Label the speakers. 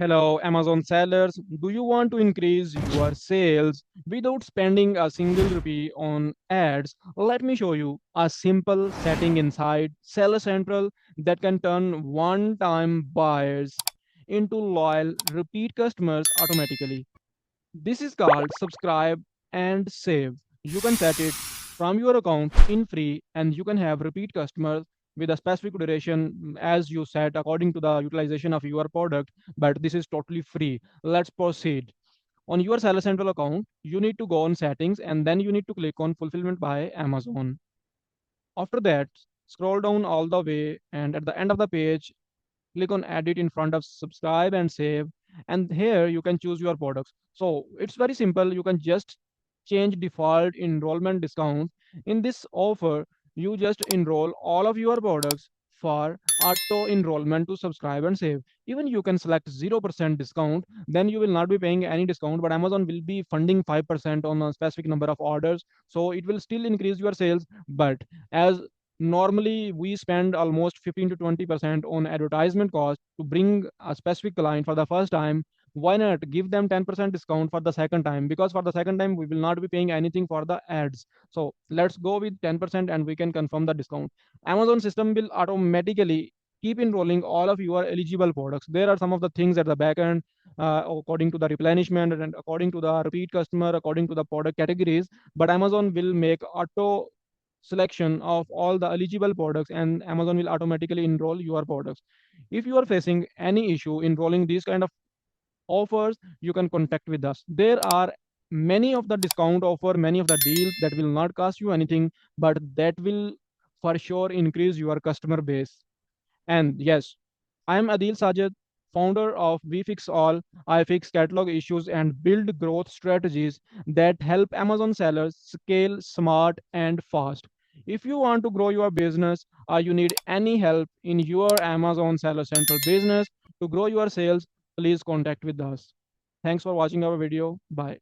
Speaker 1: Hello, Amazon sellers. Do you want to increase your sales without spending a single rupee on ads? Let me show you a simple setting inside Seller Central that can turn one time buyers into loyal repeat customers automatically. This is called subscribe and save. You can set it from your account in free and you can have repeat customers with a specific duration as you set according to the utilization of your product, but this is totally free. Let's proceed. On your Seller Central account, you need to go on settings and then you need to click on fulfillment by Amazon. After that, scroll down all the way and at the end of the page, click on edit in front of subscribe and save, and here you can choose your products. So it's very simple. You can just change default enrollment discount. In this offer, you just enroll all of your products for auto enrollment to subscribe and save. Even you can select 0% discount, then you will not be paying any discount, but Amazon will be funding 5% on a specific number of orders, so it will still increase your sales. But as normally we spend almost 15 to 20% on advertisement cost to bring a specific client for the first time, why not give them 10% discount for the second time? Because for the second time we will not be paying anything for the ads. So let's go with 10% and we can confirm the discount. Amazon system will automatically keep enrolling all of your eligible products. There are some of the things at the back end, according to the replenishment and according to the repeat customer, according to the product categories, but Amazon will make auto selection of all the eligible products and Amazon will automatically enroll your products. If you are facing any issue enrolling these kind of offers, you can contact with us. There are many of the discount offer, many of the deals that will not cost you anything, but that will for sure increase your customer base. And yes, I am Adil Sajid, founder of VFixAll. I fix catalog issues and build growth strategies that help Amazon sellers scale smart and fast. If you want to grow your business or you need any help in your Amazon Seller Central business to grow your sales, please contact with us. Thanks for watching our video. Bye.